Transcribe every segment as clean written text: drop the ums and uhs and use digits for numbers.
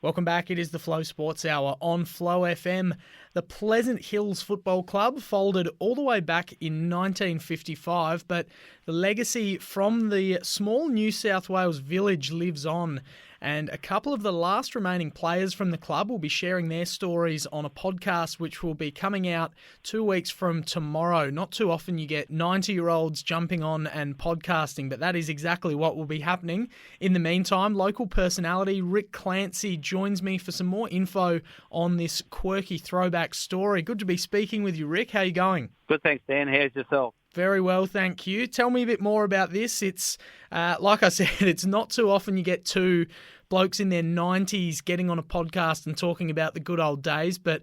Welcome back. It is the Flow Sports Hour on Flow FM. The Pleasant Hills Football Club folded all the way back in 1955, but the legacy from the small New South Wales village lives on. And a couple of the last remaining players from the club will be sharing their stories on a podcast which will be coming out 2 weeks from tomorrow. Not too often you get 90-year-olds jumping on and podcasting, but that is exactly what will be happening. In the meantime, local personality Rick Clancy joins me for some more info on this quirky throwback story. Good to be speaking with you, Rick. How are you going? Good, thanks, Dan. How's yourself? Very well, thank you. Tell me a bit more about this. It's, like I said, it's not too often you get two blokes in their 90s getting on a podcast and talking about the good old days, but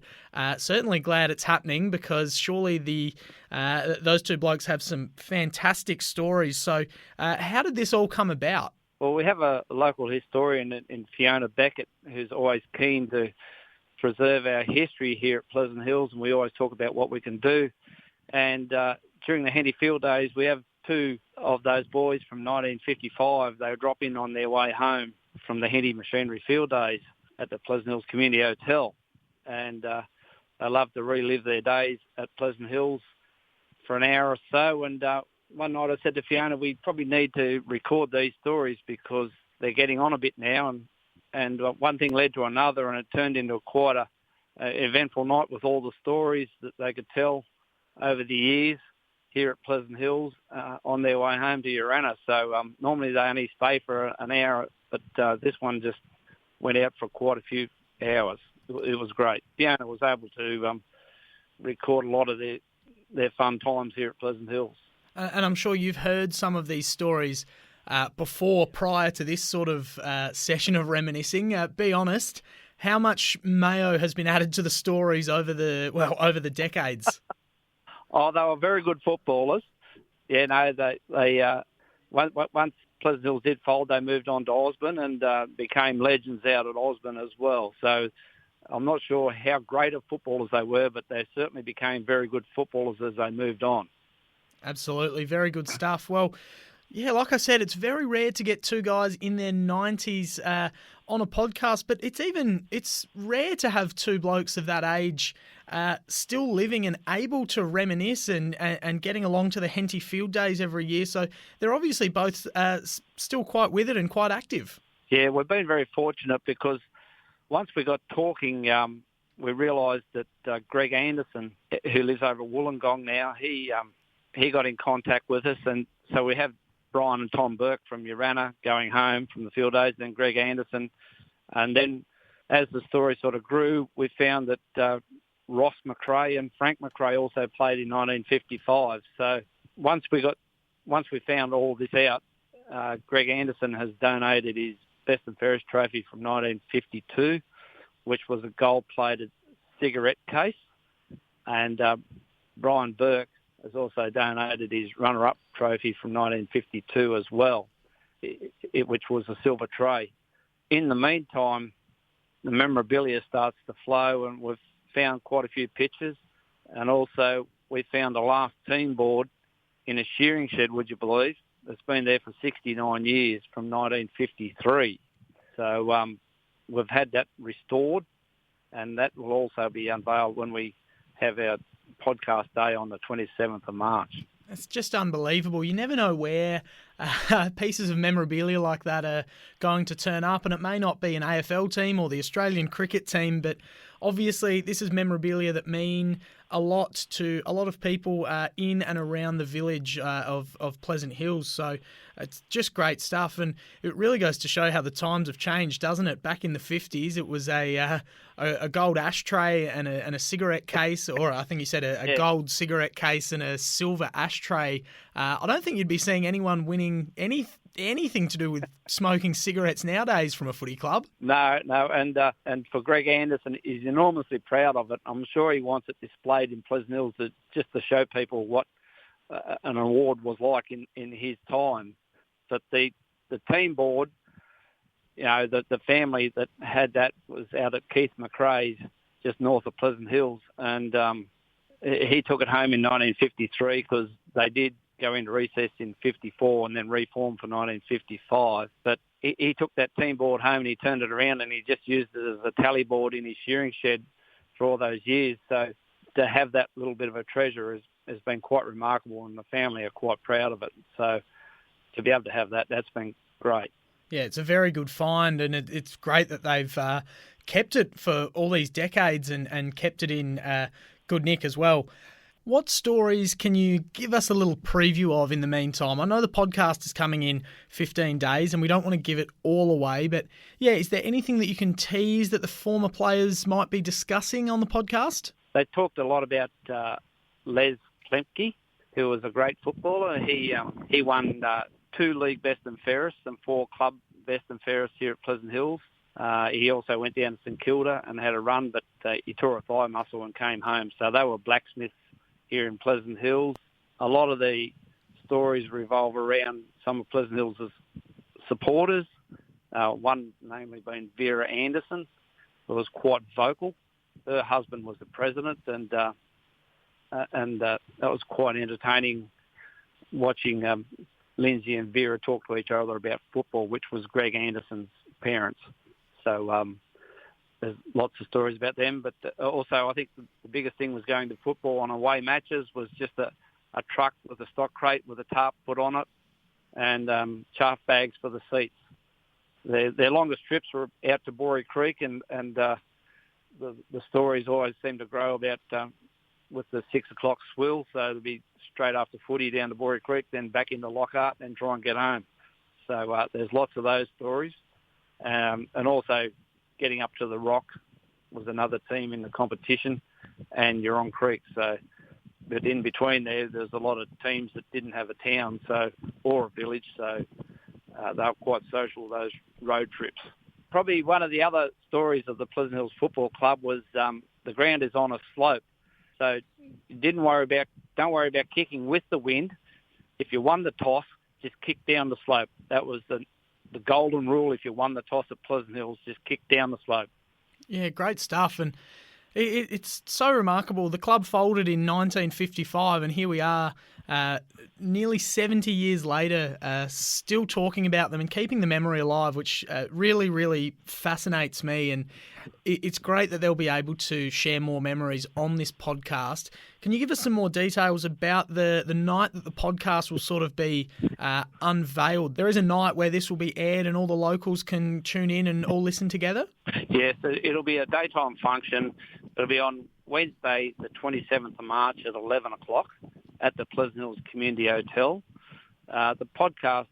certainly glad it's happening because surely those two blokes have some fantastic stories. So how did this all come about? Well, we have a local historian in Fiona Beckett who's always keen to preserve our history here at Pleasant Hills, and we always talk about what we can do. And during the Henty Field days, we have two of those boys from 1955. They would drop in on their way home from the Henty Machinery Field days at the Pleasant Hills Community Hotel. And they love to relive their days at Pleasant Hills for an hour or so. And one night I said to Fiona, we probably need to record these stories because they're getting on a bit now. And one thing led to another, and it turned into quite an eventful night with all the stories that they could tell over the years here at Pleasant Hills on their way home to Urana. So normally they only stay for an hour, but this one just went out for quite a few hours. It was great. Fiona was able to record a lot of their fun times here at Pleasant Hills. And I'm sure you've heard some of these stories before, prior to this sort of session of reminiscing. Be honest, how much mayo has been added to the stories over the decades? Oh, they were very good footballers. Yeah, no, they once Pleasant Hills did fold, they moved on to Osborne and became legends out at Osborne as well. So I'm not sure how great of footballers they were, but they certainly became very good footballers as they moved on. Absolutely, very good stuff. Well, yeah, like I said, it's very rare to get two guys in their 90s on a podcast, but it's rare to have two blokes of that age still living and able to reminisce and getting along to the Henty Field days every year. So they're obviously both still quite with it and quite active. Yeah, we've been very fortunate because once we got talking, we realised that Greg Anderson, who lives over at Wollongong now, he got in contact with us, and so we have Brian and Tom Burke from Urana going home from the field days, then Greg Anderson. And then as the story sort of grew, we found that Ross McRae and Frank McRae also played in 1955. So once we found all this out, Greg Anderson has donated his Best and Fairest trophy from 1952, which was a gold-plated cigarette case. And Brian Burke has also donated his runner-up trophy from 1952 as well, which was a silver tray. In the meantime, the memorabilia starts to flow, and we've found quite a few pictures, and also we found a last team board in a shearing shed, would you believe? It's been there for 69 years, from 1953. So we've had that restored, and that will also be unveiled when we have our podcast day on the 27th of March. It's just unbelievable. You never know where pieces of memorabilia like that are going to turn up, and it may not be an AFL team or the Australian cricket team, but obviously this is memorabilia that mean a lot to a lot of people in and around the village of Pleasant Hills. So it's just great stuff, and it really goes to show how the times have changed, doesn't it? Back in the 50s, it was a gold ashtray and a cigarette case, or I think you said a gold cigarette case and a silver ashtray. I don't think you'd be seeing anyone winning anything to do with smoking cigarettes nowadays from a footy club. No, and for Greg Anderson, he's enormously proud of it. I'm sure he wants it displayed in Pleasant Hills just to show people what an award was like in his time. But the team board, you know, the family that had that was out at Keith McRae's, just north of Pleasant Hills, and he took it home in 1953 because they did go into recess in 54 and then reformed for 1955. But he took that team board home and he turned it around and he just used it as a tally board in his shearing shed for all those years. So to have that little bit of a treasure has been quite remarkable, and the family are quite proud of it. So to be able to have that, that's been great. Yeah, it's a very good find, and it's great that they've kept it for all these decades and kept it in good nick as well. What stories can you give us a little preview of in the meantime? I know the podcast is coming in 15 days and we don't want to give it all away, but yeah, is there anything that you can tease that the former players might be discussing on the podcast? They talked a lot about Les Clancy, who was a great footballer. He won 2 league best and fairest and 4 club best and fairest here at Pleasant Hills. He also went down to St Kilda and had a run, but he tore a thigh muscle and came home. So they were blacksmiths here in Pleasant Hills. A lot of the stories revolve around some of Pleasant Hills' supporters, one namely being Vera Anderson, who was quite vocal. Her husband was the president, and that was quite entertaining watching Lindsay and Vera talk to each other about football, which was Greg Anderson's parents. So there's lots of stories about them, but also I think the biggest thing was going to football on away matches was just a truck with a stock crate with a tarp put on it and chaff bags for the seats. Their longest trips were out to Borey Creek, and the stories always seem to grow about with the 6 o'clock swill, so it'll be straight after footy down to Borey Creek, then back into Lockhart and try and get home. So there's lots of those stories. And also getting up to the Rock was another team in the competition, and Yurong Creek. So, but in between there's a lot of teams that didn't have a town or a village, so they were quite social, those road trips. Probably one of the other stories of the Pleasant Hills Football Club was the ground is on a slope. So don't worry about kicking with the wind. If you won the toss, just kick down the slope. That was the golden rule. If you won the toss at Pleasant Hills, just kick down the slope. Yeah, great stuff. And it's so remarkable. The club folded in 1955, and here we are nearly 70 years later, still talking about them and keeping the memory alive, which really, really fascinates me. And it's great that they'll be able to share more memories on this podcast. Can you give us some more details about the night that the podcast will sort of be unveiled? There is a night where this will be aired and all the locals can tune in and all listen together? Yes, it'll be a daytime function. It'll be on Wednesday, the 27th of March at 11 o'clock at the Pleasant Hills Community Hotel. The podcast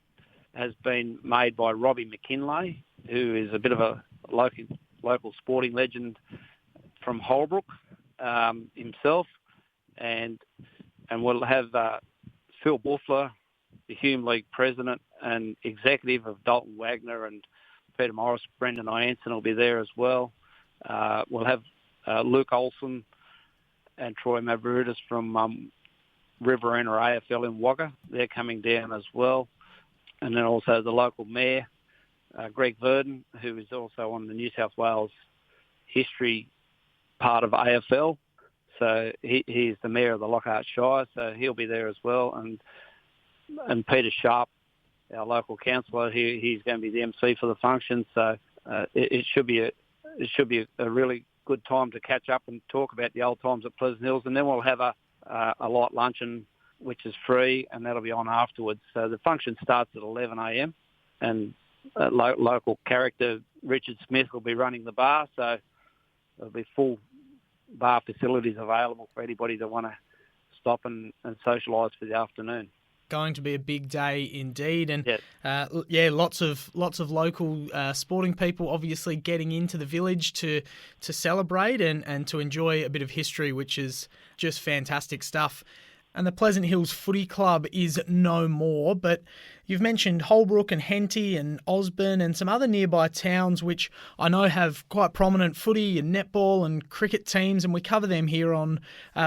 has been made by Robbie McKinlay, who is a bit of a local sporting legend from Holbrook himself. And we'll have Phil Buffler, the Hume League president and executive of Dalton Wagner, and Peter Morris, Brendan Ianson will be there as well. We'll have Luke Olsen and Troy Mavridis from Riverina AFL in Wagga. They're coming down as well. And then also the local mayor, Greg Verdon, who is also on the New South Wales history part of AFL. So he's the mayor of the Lockhart Shire, so he'll be there as well. And Peter Sharp, our local councillor, he's going to be the MC for the function. So it should be a really good time to catch up and talk about the old times at Pleasant Hills. And then we'll have a light luncheon, which is free, and that'll be on afterwards. So the function starts at 11 a.m. and local character Richard Smith will be running the bar. So there'll be full bar facilities available for anybody that want to stop and socialise for the afternoon. Going to be a big day indeed, and yes. Lots of local sporting people obviously getting into the village to celebrate and to enjoy a bit of history, which is just fantastic stuff. And the Pleasant Hills Footy Club is no more, but you've mentioned Holbrook and Henty and Osborne and some other nearby towns which I know have quite prominent footy and netball and cricket teams, and we cover them here on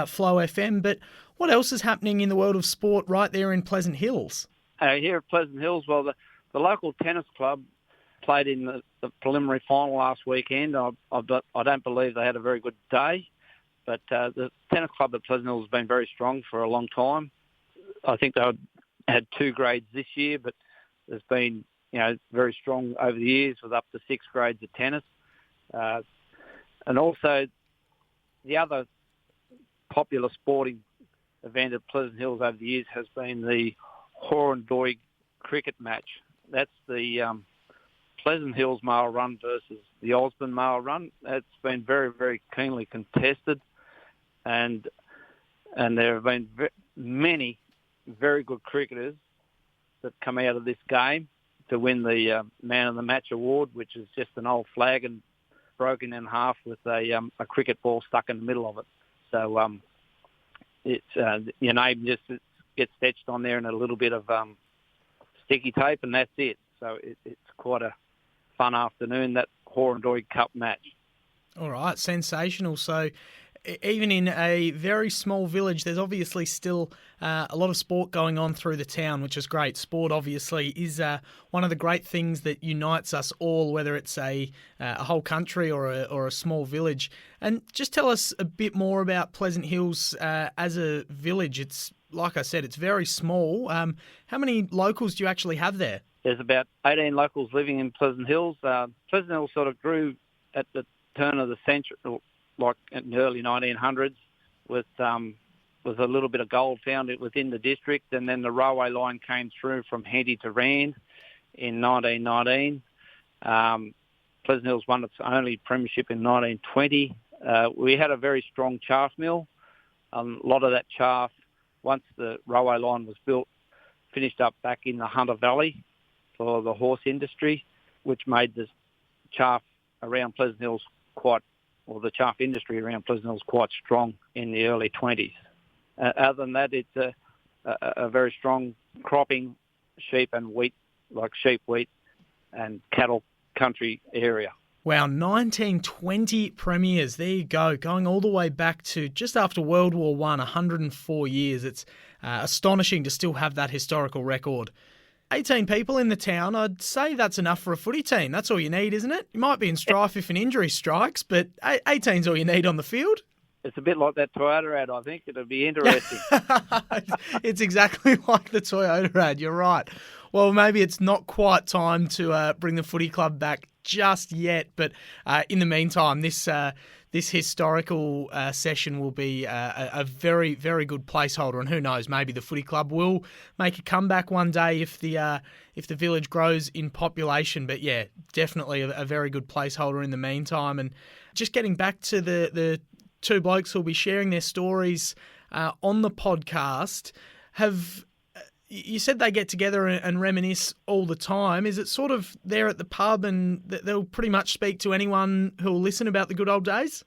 Flow FM. But what else is happening in the world of sport right there in Pleasant Hills? Here at Pleasant Hills, well, the local tennis club played in the preliminary final last weekend. I don't believe they had a very good day. But the tennis club at Pleasant Hills has been very strong for a long time. I think they had 2 grades this year, but there's been very strong over the years with up to 6 grades of tennis. And also the other popular sporting event at Pleasant Hills over the years has been the Horandoig cricket match. That's the Pleasant Hills Mile Run versus the Osborne Mile Run. It's been very, very keenly contested, and there have been many very good cricketers that come out of this game to win the Man of the Match award, which is just an old flag and broken in half with a cricket ball stuck in the middle of it. So it's your name just gets stitched on there and a little bit of sticky tape, and that's it. So it's quite a fun afternoon, that Horandoig Cup match. All right, sensational. So even in a very small village, there's obviously still a lot of sport going on through the town, which is great. Sport obviously is one of the great things that unites us all, whether it's a whole country or a small village. And just tell us a bit more about Pleasant Hills as a village. It's, like I said, it's very small. How many locals do you actually have there? There's about 18 locals living in Pleasant Hills. Pleasant Hills sort of grew at the turn of the century, like in the early 1900s, with a little bit of gold found within the district, and then the railway line came through from Henty to Rand in 1919. Pleasant Hills won its only premiership in 1920. We had a very strong chaff mill. A lot of that chaff, once the railway line was built, finished up back in the Hunter Valley for the horse industry, which made the chaff around Pleasant Hills the chaff industry around Pleasant Hills quite strong in the early 20s. Other than that, it's a very strong cropping sheep and wheat, like sheep, wheat and cattle country area. Wow, 1920 premiers. There you go, going all the way back to just after World War I, 104 years. It's astonishing to still have that historical record. 18 people in the town, I'd say that's enough for a footy team. That's all you need, isn't it? You might be in strife if an injury strikes, but 18's all you need on the field. It's a bit like that Toyota ad, I think. It'll be interesting. It's exactly like the Toyota ad, you're right. Well, maybe it's not quite time to bring the footy club back just yet, but in the meantime, this historical session will be a very, very good placeholder, and who knows, maybe the footy club will make a comeback one day if the village grows in population. But yeah, definitely a very good placeholder in the meantime. And just getting back to the two blokes who'll be sharing their stories on the podcast, you said they get together and reminisce all the time. Is it sort of there at the pub and they'll pretty much speak to anyone who'll listen about the good old days?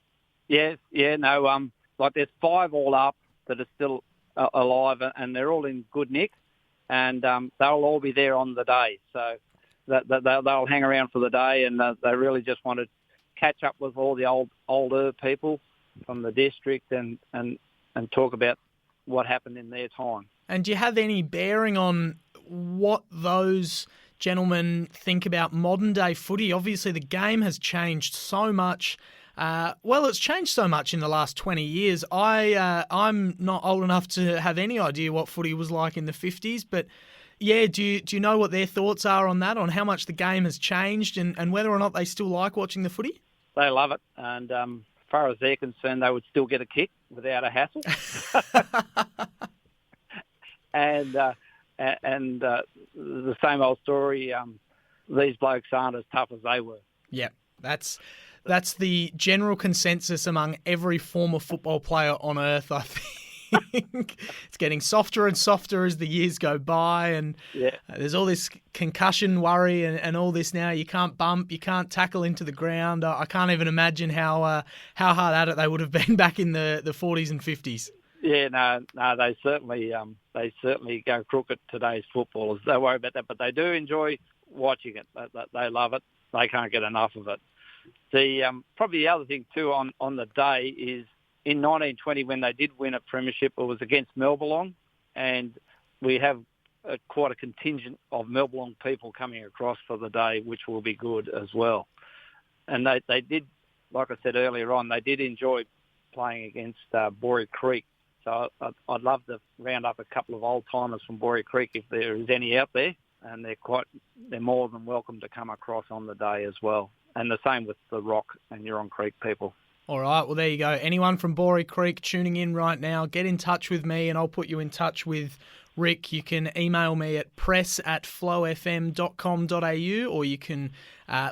Yes, no. Like there's 5 all up that are still alive, and they're all in good nick, and they'll all be there on the day. So they'll hang around for the day, and they really just want to catch up with all the older people from the district and talk about what happened in their time. And do you have any bearing on what those gentlemen think about modern day footy? Obviously, the game has changed so much. It's changed so much in the last 20 years. I'm not old enough to have any idea what footy was like in the 50s, but yeah, do you know what their thoughts are on that, on how much the game has changed and whether or not they still like watching the footy? They love it, and as far as they're concerned, they would still get a kick without a hassle. And the same old story, these blokes aren't as tough as they were. Yeah, that's the general consensus among every former football player on earth, I think. It's getting softer and softer as the years go by, and there's all this concussion worry and all this now. You can't bump, you can't tackle into the ground. I can't even imagine how hard at it they would have been back in the 40s and 50s. Yeah, no, they certainly go crooked, today's footballers. They worry about that, but they do enjoy watching it. They love it. They can't get enough of it. Probably the other thing too on the day is in 1920 when they did win a premiership, it was against Melbourne, and we have quite a contingent of Melbourne people coming across for the day, which will be good as well. And they did, like I said earlier on, they did enjoy playing against Borey Creek. So I'd love to round up a couple of old-timers from Borey Creek if there is any out there. and they're more than welcome to come across on the day as well. And the same with the Rock and Huron Creek people. All right, well, there you go. Anyone from Borey Creek tuning in right now, get in touch with me and I'll put you in touch with Rick. You can email me at press@flowfm.com.au, or you can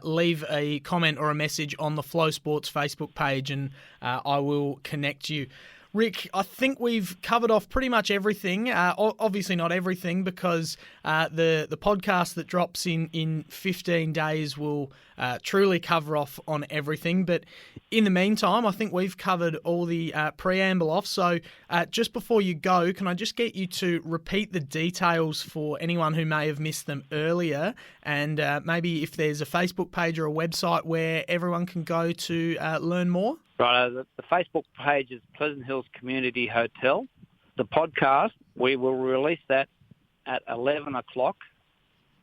leave a comment or a message on the Flow Sports Facebook page, and I will connect you. Rick, I think we've covered off pretty much everything. Obviously not everything, because the podcast that drops in 15 days will truly cover off on everything. But in the meantime, I think we've covered all the preamble off. So just before you go, can I just get you to repeat the details for anyone who may have missed them earlier, and maybe if there's a Facebook page or a website where everyone can go to learn more? Right, the Facebook page is Pleasant Hills Community Hotel. The podcast, we will release that at 11 o'clock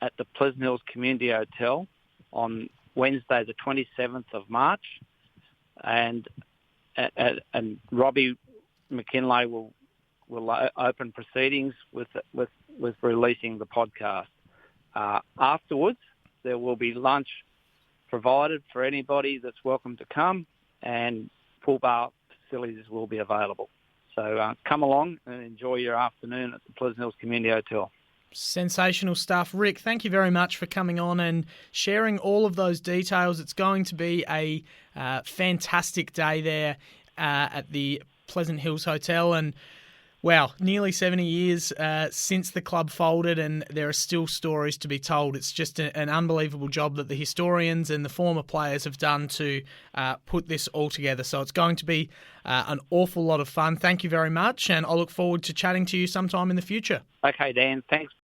at the Pleasant Hills Community Hotel on Wednesday, the 27th of March. And Robbie McKinlay will open proceedings with releasing the podcast. Afterwards, there will be lunch provided for anybody that's welcome to come, and full bar facilities will be available. So come along and enjoy your afternoon at the Pleasant Hills Community Hotel. Sensational stuff. Rick, thank you very much for coming on and sharing all of those details. It's going to be a fantastic day there at the Pleasant Hills Hotel. And wow, nearly 70 years since the club folded, and there are still stories to be told. It's just an unbelievable job that the historians and the former players have done to put this all together. So it's going to be an awful lot of fun. Thank you very much, and I look forward to chatting to you sometime in the future. Okay, Dan, thanks